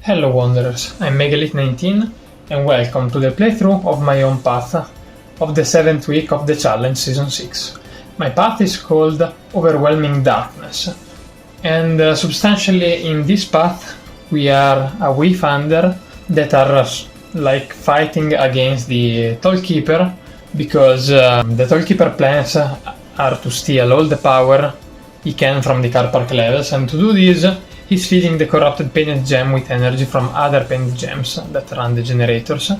Hello Wanderers, I'm MegaElite19 and welcome to the playthrough of my own path of the 7th week of the challenge season 6. My path is called Overwhelming Darkness, and substantially in this path we are a wayfinder that are like fighting against the Tollkeeper, because the Tollkeeper plans are to steal all the power he can from the car park levels, and to do this he's feeding the corrupted painted gem with energy from other painted gems that run the generators,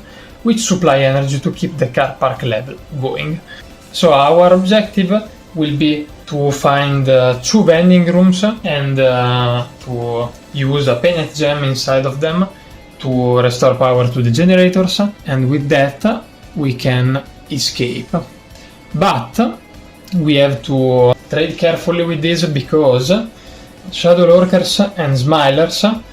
which supply energy to keep the car park level going. So our objective will be to find 2 vending rooms and to use a painted gem inside of them to restore power to the generators, and with that we can escape. But we have to trade carefully with this, because Shadow Lurkers and Smilers,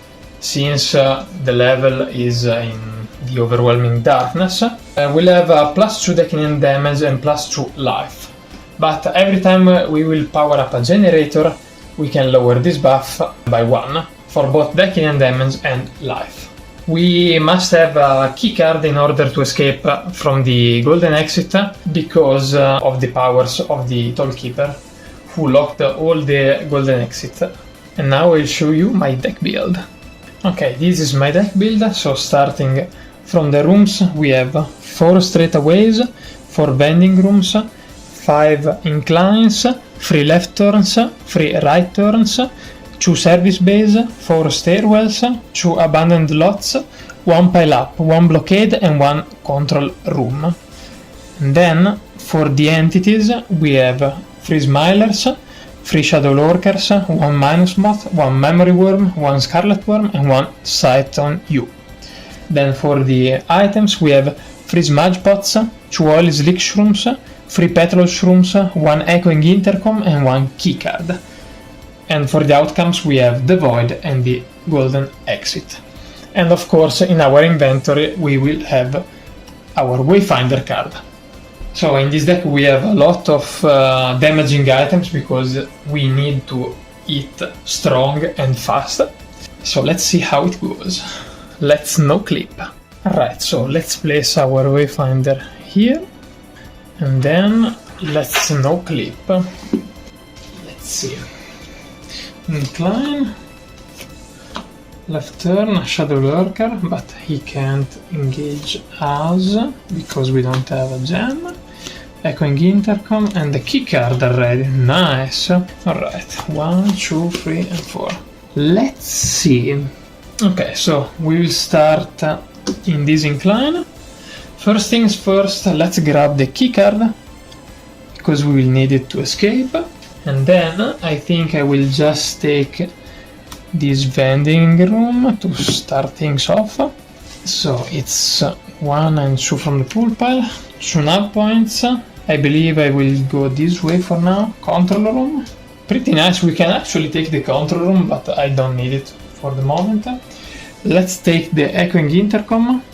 since the level is in the Overwhelming Darkness, will have a +2 decking damage and +2 life. But every time we will power up a generator, we can lower this buff by 1 for both decking damage and life. We must have a keycard in order to escape from the golden exit, because of the powers of the Tollkeeper, who locked all the golden exits. And now I'll show you my deck build. Okay, this is my deck build. So starting from the rooms, we have 4 straightaways, 4 vending rooms, 5 inclines, 3 left turns, 3 right turns, 2 service bays, 4 stairwells, 2 abandoned lots, 1 pile up, 1 blockade and 1 control room. And then for the entities we have 3 Smilers, 3 Shadow Lurkers, 1 Minus Moth, 1 Memory Worm, 1 Scarlet Worm and 1 Sight on You. Then for the items we have 3 Smudge Pots, 2 Oily Slick Shrooms, 3 Petrol Shrooms, 1 Echoing Intercom and 1 Keycard. And for the outcomes we have the Void and the Golden Exit. And of course in our inventory we will have our Wayfinder card. So in this deck we have a lot of damaging items, because we need to hit strong and fast. So let's see how it goes. Let's no clip. Alright, so let's place our Wayfinder here, and then let's no clip. Let's see. Incline, left turn, Shadow Lurker, but he can't engage us because we don't have a gem. Echoing Intercom and the keycard already. Nice. Alright, 1, 2, 3 and 4. Let's see. Okay, so we will start in this incline. First things first, let's grab the keycard, because we will need it to escape. And then I think I will just take this vending room to start things off. So it's 1 and 2 from the pool pile, 2 nav points. I believe I will go this way for now. Control room. Pretty nice. We can actually take the control room, but I don't need it for the moment. Let's take the Echoing Intercom.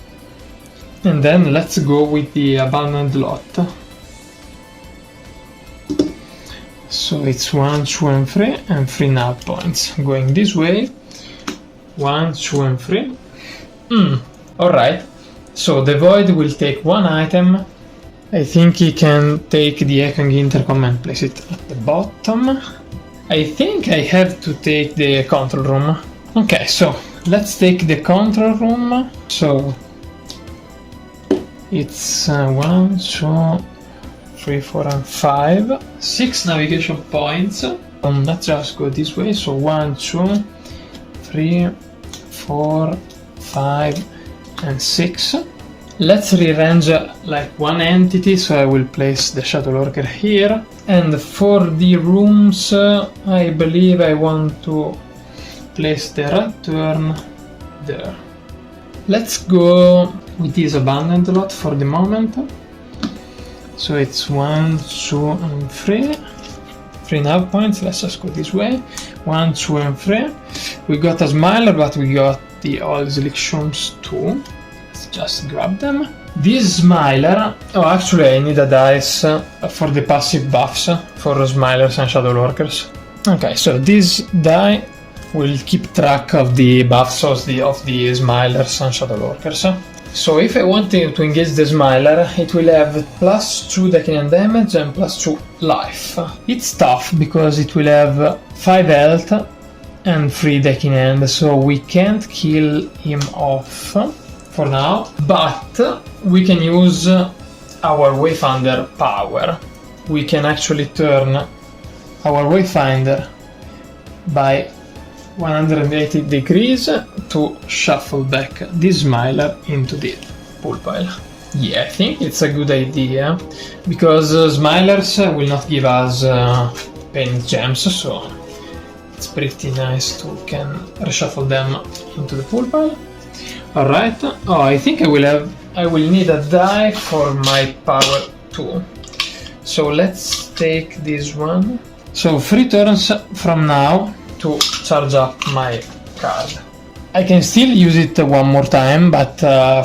And then let's go with the abandoned lot. So it's 1, 2 and 3 and 3 nav points. Going this way. 1, 2 and 3. Alright. So the Void will take 1 item. I think he can take the Echoing Intercom and place it at the bottom. I think I have to take the control room. Okay, so let's take the control room. So it's 1, 2, 3, 4 and 5. 6 navigation points. Let's just go this way. So 1, 2, 3, 4, 5 and 6. Let's rearrange like 1 entity, so I will place the Shadow Lurker here. And for the rooms, I believe I want to place the right turn there. Let's go with this abandoned lot for the moment. So it's 1, 2 and 3. 3 nav points. Let's just go this way. 1, 2 and 3. We got a Smiler, but we got the Oily Slick Shrooms too. Let's just grab them. This Smiler... Oh, actually I need a dice for the passive buffs for Smilers and Shadow Lurkers. Okay, so this die will keep track of the buffs of the Smilers and Shadow Lurkers. So if I want to engage the Smiler, it will have +2 decking and damage and +2 life. It's tough because it will have 5 health and 3 decking end, so we can't kill him off for now, but we can use our Wayfinder power. We can actually turn our Wayfinder by 180 degrees to shuffle back this Smiler into the pool pile. Yeah, I think it's a good idea, because Smilers will not give us paint gems, so it's pretty nice to can reshuffle them into the pool pile. Alright, oh, I think I will need a die for my power 2. So let's take this one. So 3 turns from now to charge up my card. I can still use it one more time, but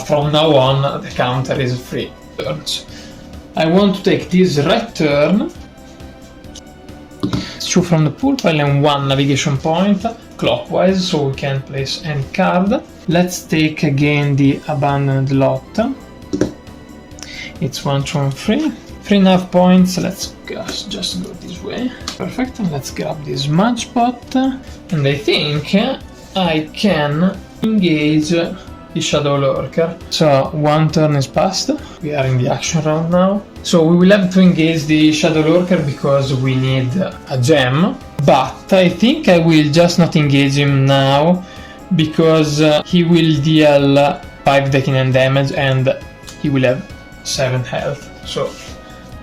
from now on the counter is 3 turns. I want to take this right turn, 2 from the pool pile and 1 navigation point clockwise, so we can place any card. Let's take again the abandoned lot. It's 1, 2 and 3. 3.5 points, let's just go this way. Perfect, and let's grab this smudge pot. And I think I can engage the Shadow Lurker. So 1 turn is passed, we are in the action round now. So we will have to engage the Shadow Lurker because we need a gem. But I think I will just not engage him now, because he will deal 5 decking and damage and he will have 7 health. So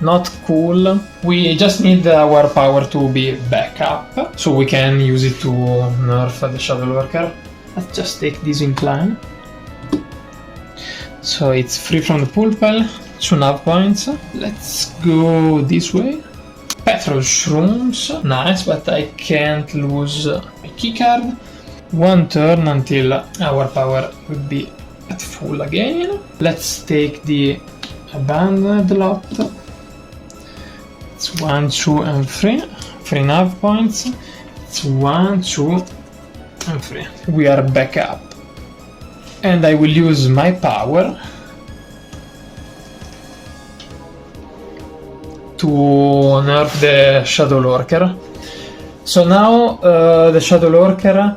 not cool. We just need our power to be back up, so we can use it to nerf the Shadow Lurker. Let's just take this incline. So it's free from the pool pile, 2.5 points. Let's go this way. Petrol Shrooms, nice, but I can't lose my keycard. 1 turn until our power will be at full again. Let's take the abandoned lot. It's 1, 2 and 3. 3.5 points. It's 1, 2 and 3. We are back up. And I will use my power to nerf the Shadow Lurker. So now the Shadow Lurker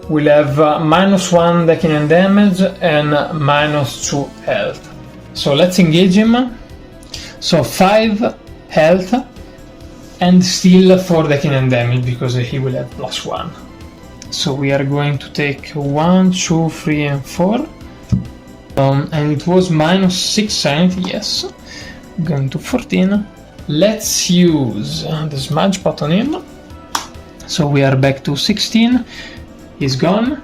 will have -1 decking and damage and -2 health. So let's engage him. So 5 health and still 4 decking and damage because he will have +1. So we are going to take 1, 2, 3 and 4. And it was -6 sanity, yes. Going to 14. Let's use the smudge pot on him. So we are back to 16. He's gone.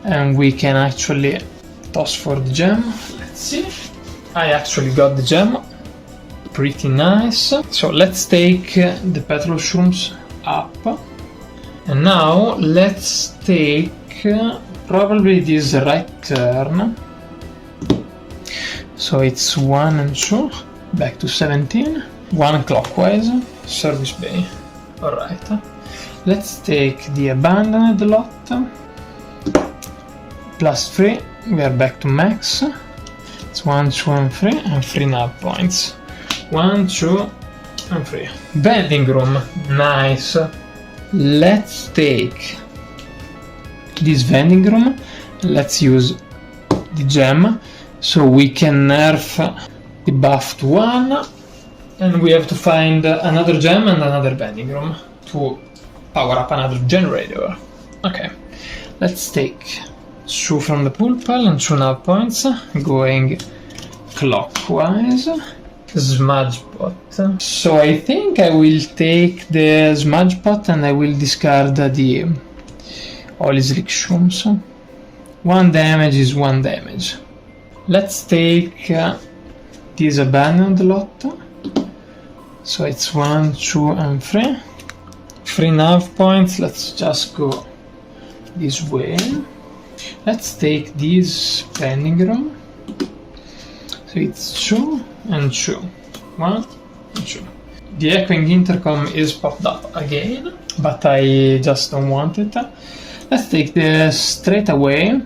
And we can actually toss for the gem. Let's see. I actually got the gem. Pretty nice. So let's take the petrol shrooms up. And now let's take probably this right turn. So it's 1 and 2. Back to 17. 1 clockwise. Service bay. Alright. Let's take the abandoned lot. +3. We are back to max. It's 1, 2 and 3 and 3.5 points. 1, 2 and 3. Vending room. Nice. Let's take this vending room. Let's use the gem so we can nerf the buff to 1, and we have to find another gem and another vending room to power up another generator. Okay, let's take 2 from the pool pile and 2.5 points, going clockwise. Smudge pot. So I think I will take the smudge pot and I will discard the Holislick Shrooms. 1 damage is 1 damage. Let's take this abandoned lot. So it's 1, 2 and 3. 3.5 points. Let's just go this way. Let's take this vending room. So it's 2 and 2. 1 and 2. The echoing intercom is popped up again. but I just don't want it. Let's take the straight away.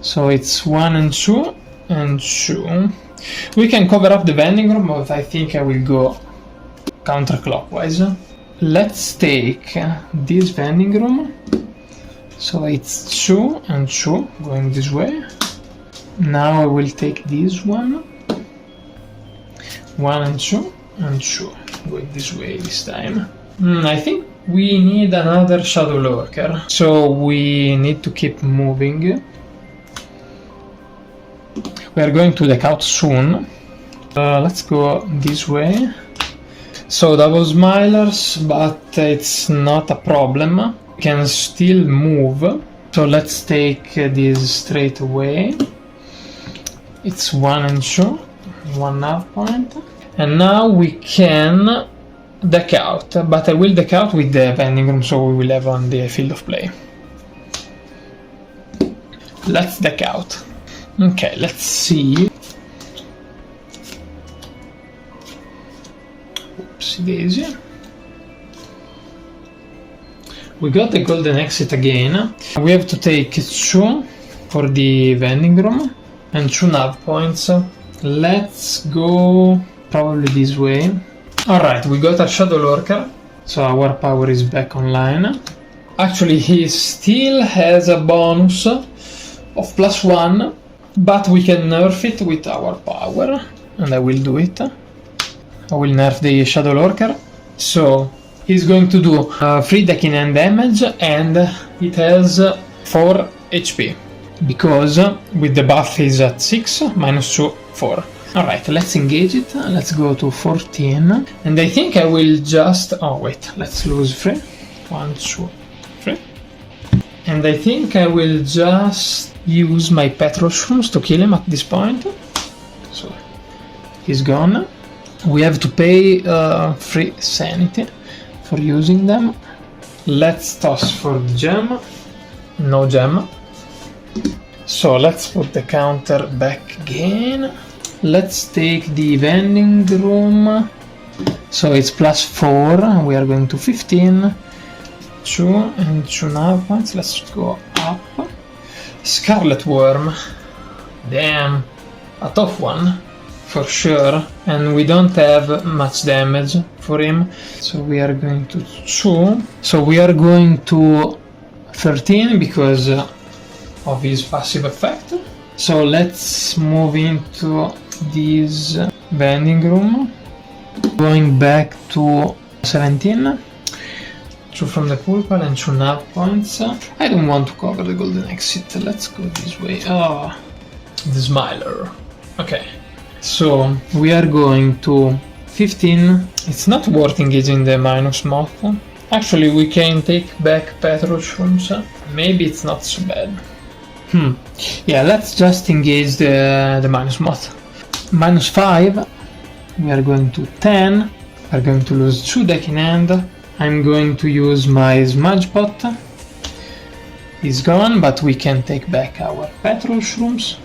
So it's 1 and 2 and 2. We can cover up the vending room, but I think I will go counterclockwise. Let's take this vending room. So it's 2 and 2 going this way. Now I will take this one. 1 and 2 and 2 going this way this time. I think we need another shadow lurker, so we need to keep moving. We are going to deck out soon. Let's go this way. So double smilers, but it's not a problem. We can still move. So let's take this straight away. It's 1 and 2, 1.5 point. And now we can deck out, but I will deck out with the vending room, so we will have on the field of play. Let's deck out. Okay, let's see. Oopsie daisy. We got the golden exit again. We have to take 2 for the vending room and 2 nav points. Let's go probably this way. Alright, we got a shadow lurker, so our power is back online. Actually, he still has a bonus of +1, but we can nerf it with our power, and I will do it. I will nerf the shadow lurker. So he's going to do 3 decking end damage, and it has 4 HP, because with the buff he's at 6, -2, 4. Alright, let's engage it. Let's go to 14. And I think I will just... Oh wait, let's lose 3. 1, 2, 3. And I think I will just use my petrol shrooms to kill him at this point. So, he's gone. We have to pay 3 sanity for using them. Let's toss for the gem. No gem. So let's put the counter back again. Let's take the vending room. So it's +4. We are going to 15. 2 and 2 nav points. Let's go up. Scarlet Worm. Damn. A tough one. For sure. And we don't have much damage for him. So we are going to 2. So we are going to 13 because of his passive effect. So let's move into this vending room. Going back to 17. 2 from the pool pile and 2 nav points. I don't want to cover the golden exit. Let's go this way. Oh, the smiler. Okay. So we are going to 15. It's not worth engaging the minus moth. Actually, we can take back petrol shrooms. Maybe it's not so bad. Yeah, let's just engage the minus moth. -5. We are going to 10. We are going to lose 2 deck in hand. I'm going to use my smudge pot. It's gone, but we can take back our petrol shrooms.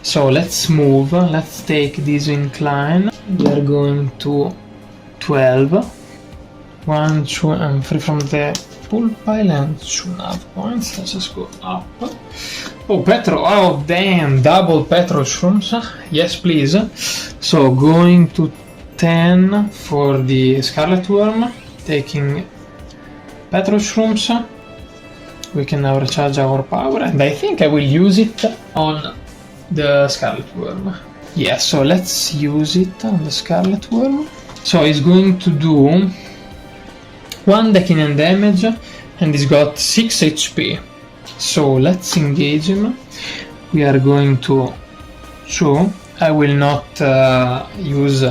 So let's move. Let's take this incline. We are going to 12. 1, 2, and 3 from the pool pile and 2 nav points. Let's just go up. Oh, petrol. Oh, damn. Double petrol shrooms. Yes, please. So going to 10 for the Scarlet Worm. Taking petrol shrooms. We can now recharge our power, and I think I will use it on the Scarlet Worm. Yeah, so let's use it on the Scarlet Worm. So he's going to do 1 decking and damage, and he's got 6 HP. So let's engage him. We are going to 2. I will not use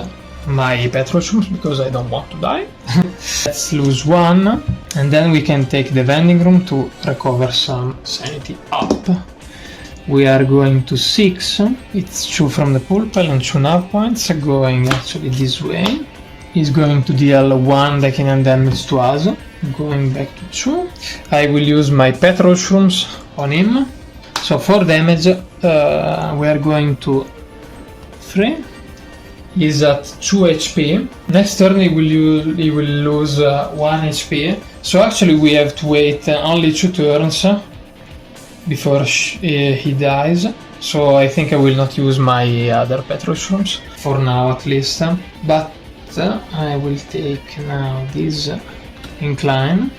my petrol shrooms because I don't want to die. Let's lose 1, and then we can take the vending room to recover some sanity up. We are going to 6. It's 2 from the pool pile and 2 nav points, going actually this way. He's going to deal 1 decking and damage to us. Going back to 2. I will use my petrol shrooms on him. So 4 damage. We are going to 3. is at 2 HP. Next turn he will lose 1 HP. So actually we have to wait only 2 turns before he dies. So I think I will not use my other Backrooms, for now at least. But I will take now this incline.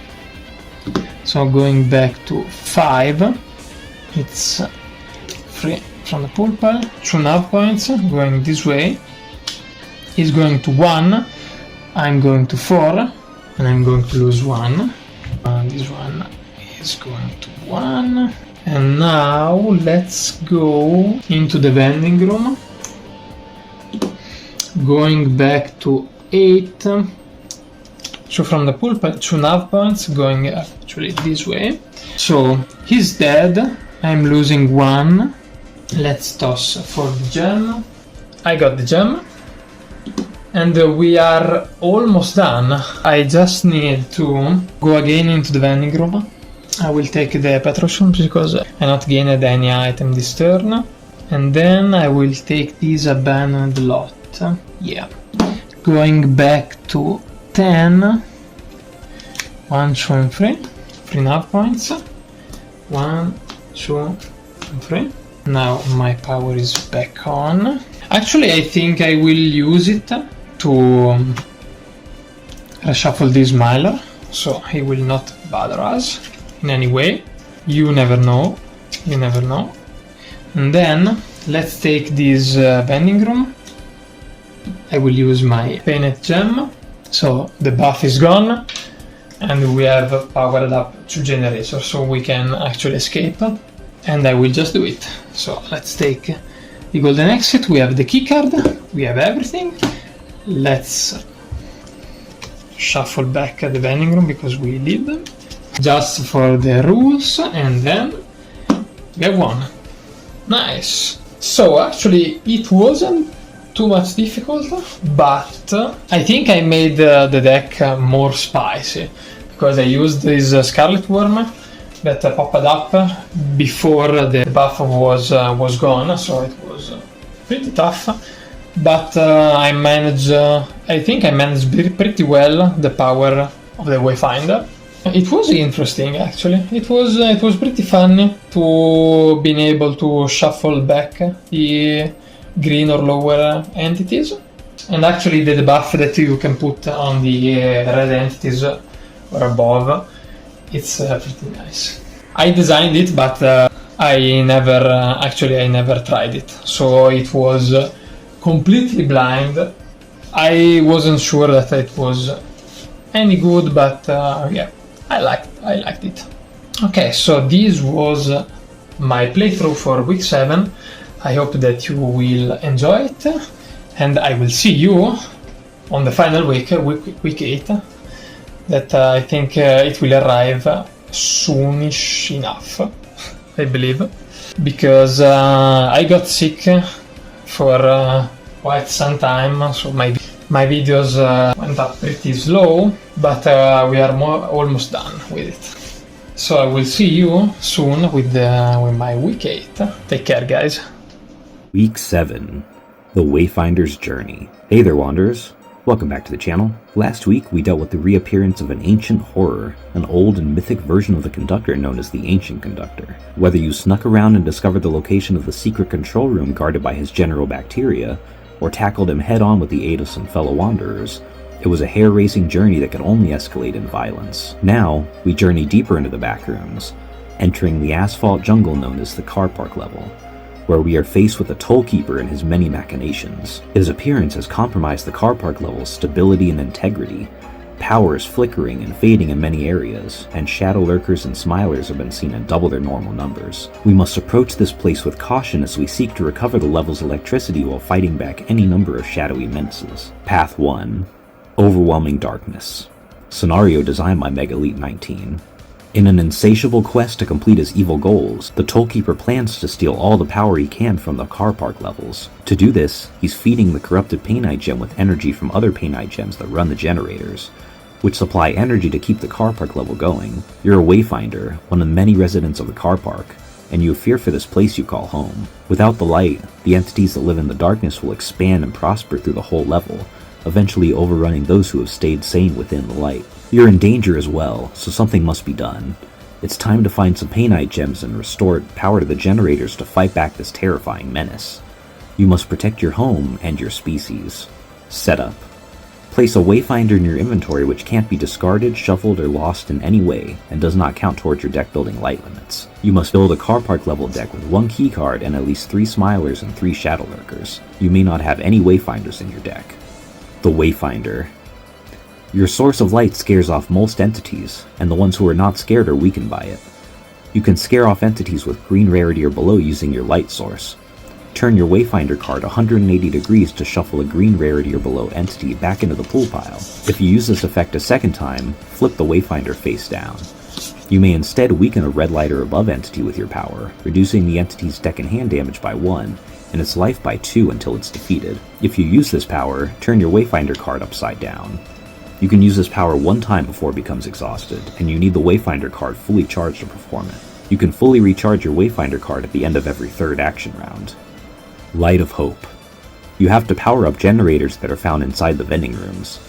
So going back to 5, it's 3 from the pool pile, 2 nav points, going this way. He's going to 1, I'm going to 4, and I'm going to lose 1. This one is going to 1. And now let's go into the vending room. Going back to 8. So from the pool pile, 2 nav points, going actually this way. So he's dead, I'm losing 1. Let's toss for the gem. I got the gem. And we are almost done. I just need to go again into the vending room. I will take the Backrooms because I not gained any item this turn. And then I will take this abandoned lot. Yeah. Going back to 10. 1, 2, and 3. 3 nav points. 1, 2, and 3. Now my power is back on. Actually, I think I will use it to reshuffle this miler, so he will not bother us in any way. You never know. You never know. And then let's take this vending room. I will use my painted gem. So the buff is gone, and we have powered up 2 generators, so we can actually escape. And I will just do it. So let's take the golden exit. We have the keycard. We have everything. Let's shuffle back at the vending room because we leave them. Just for the rules, and then we have won. Nice. So actually it wasn't too much difficult, but I think I made the deck more spicy because I used this Scarlet Worm that popped up before the buff was gone, so it was pretty tough. But I think I managed pretty well the power of the Wayfinder. It was interesting actually. It was pretty funny to being able to shuffle back the green or lower entities, and actually the debuff that you can put on the red entities or above. It's pretty nice. I designed it, but I never tried it, so it was completely blind. I wasn't sure that it was any good, but yeah, I liked it. Okay, so this was my playthrough for week 7. I hope that you will enjoy it, and I will see you on the final week 8. That I think it will arrive soonish enough, I believe, because I got sick for quite some time, so my videos went up pretty slow, but we are almost done with it. So I will see you soon with my week 8. Take care, guys. Week 7, The Wayfinder's Journey. Hey there, Wanderers. Welcome back to the channel. Last week, we dealt with the reappearance of an ancient horror, an old and mythic version of the Conductor known as the Ancient Conductor. Whether you snuck around and discovered the location of the secret control room guarded by his general bacteria, or tackled him head-on with the aid of some fellow Wanderers, it was a hair-racing journey that could only escalate in violence. Now, we journey deeper into the Backrooms, entering the asphalt jungle known as the car park level, where we are faced with a tollkeeper and his many machinations. His appearance has compromised the car park level's stability and integrity. Power is flickering and fading in many areas, and shadow lurkers and smilers have been seen in double their normal numbers. We must approach this place with caution as we seek to recover the level's electricity while fighting back any number of shadowy menaces. Path 1. Overwhelming Darkness. Scenario designed by MegaElite19. In an insatiable quest to complete his evil goals, the Tollkeeper plans to steal all the power he can from the car park levels. To do this, he's feeding the corrupted Painite Gem with energy from other Painite Gems that run the generators, which supply energy to keep the car park level going. You're a Wayfinder, one of the many residents of the car park, and you fear for this place you call home. Without the light, the entities that live in the darkness will expand and prosper through the whole level, eventually overrunning those who have stayed sane within the light. You're in danger as well, so something must be done. It's time to find some painite gems and restore power to the generators to fight back this terrifying menace. You must protect your home and your species. Setup. Place a wayfinder in your inventory which can't be discarded, shuffled, or lost in any way, and does not count towards your deck building light limits. You must build a car park level deck with 1 keycard and at least 3 smilers and 3 shadow lurkers. You may not have any wayfinders in your deck. The Wayfinder. Your source of light scares off most entities, and the ones who are not scared are weakened by it. You can scare off entities with green rarity or below using your light source. Turn your Wayfinder card 180 degrees to shuffle a green rarity or below entity back into the pool pile. If you use this effect a second time, flip the Wayfinder face down. You may instead weaken a red light or above entity with your power, reducing the entity's deck and hand damage by 1, and its life by 2 until it's defeated. If you use this power, turn your Wayfinder card upside down. You can use this power 1 time before it becomes exhausted, and you need the Wayfinder card fully charged to perform it. You can fully recharge your Wayfinder card at the end of every 3rd action round. Light of Hope. You have to power up generators that are found inside the vending rooms.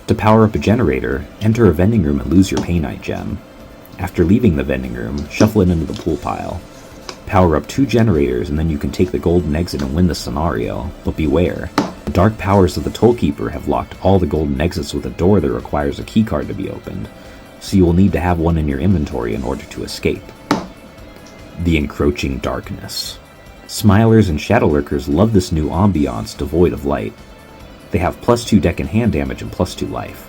To power up a generator, enter a vending room and lose your painite gem. After leaving the vending room, shuffle it into the pool pile. Power up 2 generators and then you can take the golden exit and win the scenario, but beware. The dark powers of the Tollkeeper have locked all the golden exits with a door that requires a keycard to be opened, so you will need to have one in your inventory in order to escape. The Encroaching Darkness. Smilers and shadow lurkers love this new ambiance devoid of light. They have +2 deck and hand damage and +2 life.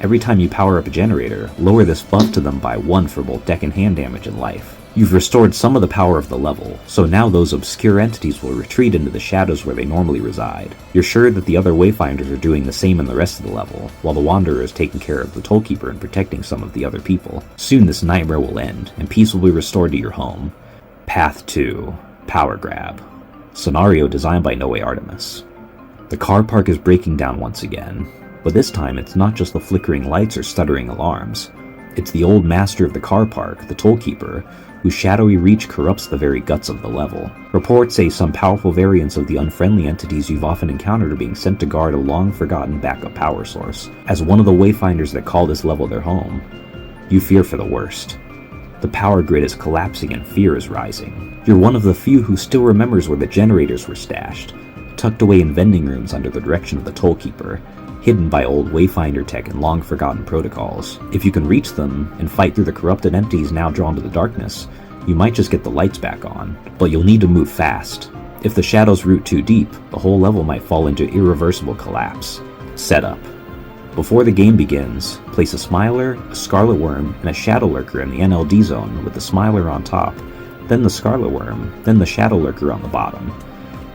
Every time you power up a generator, lower this buff to them by 1 for both deck and hand damage and life. You've restored some of the power of the level, so now those obscure entities will retreat into the shadows where they normally reside. You're sure that the other Wayfinders are doing the same in the rest of the level, while the Wanderer is taking care of the Tollkeeper and protecting some of the other people. Soon this nightmare will end, and peace will be restored to your home. Path 2. Power Grab. Scenario designed by NowayArtemis. The car park is breaking down once again, but this time it's not just the flickering lights or stuttering alarms. It's the old master of the car park, the Tollkeeper, whose shadowy reach corrupts the very guts of the level. Reports say some powerful variants of the unfriendly entities you've often encountered are being sent to guard a long-forgotten backup power source. As one of the Wayfinders that call this level their home, you fear for the worst. The power grid is collapsing and fear is rising. You're one of the few who still remembers where the generators were stashed, tucked away in vending rooms under the direction of the Tollkeeper, hidden by old Wayfinder tech and long-forgotten protocols. If you can reach them and fight through the corrupted entities now drawn to the darkness, you might just get the lights back on, but you'll need to move fast. If the shadows root too deep, the whole level might fall into irreversible collapse. Setup. Before the game begins, place a Smiler, a Scarlet Worm, and a Shadow Lurker in the NLD zone with the Smiler on top, then the Scarlet Worm, then the Shadow Lurker on the bottom.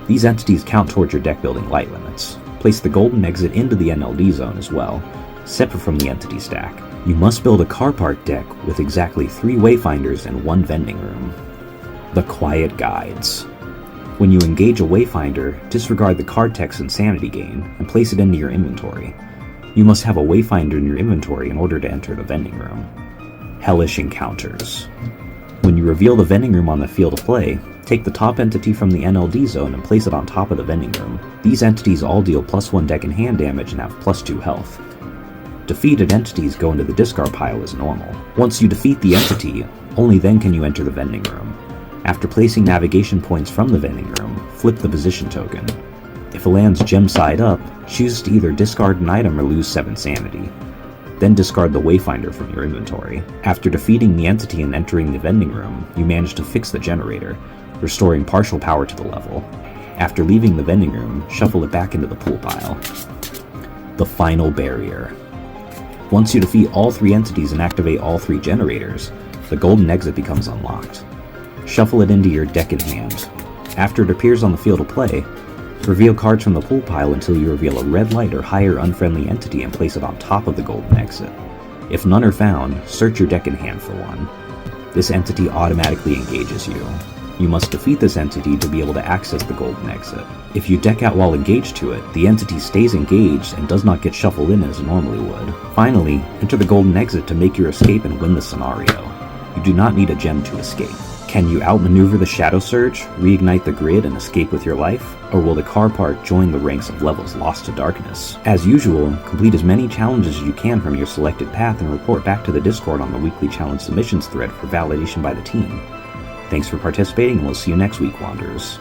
These entities count towards your deck building light limits. Place the golden exit into the NLD zone as well, separate from the entity stack. You must build a car park deck with exactly 3 Wayfinders and 1 vending room. The Quiet Guides. When you engage a Wayfinder, disregard the card text and sanity gain, and place it into your inventory. You must have a Wayfinder in your inventory in order to enter the vending room. Hellish Encounters. When you reveal the vending room on the field of play, take the top entity from the NLD zone and place it on top of the vending room. These entities all deal +1 deck and hand damage and have +2 health. Defeated entities go into the discard pile as normal. Once you defeat the entity, only then can you enter the vending room. After placing navigation points from the vending room, flip the position token. If it lands gem side up, choose to either discard an item or lose 7 sanity. Then discard the Wayfinder from your inventory. After defeating the entity and entering the vending room, you manage to fix the generator, restoring partial power to the level. After leaving the vending room, shuffle it back into the pool pile. The Final Barrier. Once you defeat all 3 entities and activate all 3 generators, the golden exit becomes unlocked. Shuffle it into your deck in hand. After it appears on the field of play, reveal cards from the pool pile until you reveal a red light or higher unfriendly entity and place it on top of the golden exit. If none are found, search your deck in hand for one. This entity automatically engages you. You must defeat this entity to be able to access the golden exit. If you deck out while engaged to it, the entity stays engaged and does not get shuffled in as it normally would. Finally, enter the golden exit to make your escape and win the scenario. You do not need a gem to escape. Can you outmaneuver the Shadow Surge, reignite the grid, and escape with your life? Or will the car park join the ranks of levels lost to darkness? As usual, complete as many challenges as you can from your selected path and report back to the Discord on the weekly challenge submissions thread for validation by the team. Thanks for participating, and we'll see you next week, Wanderers.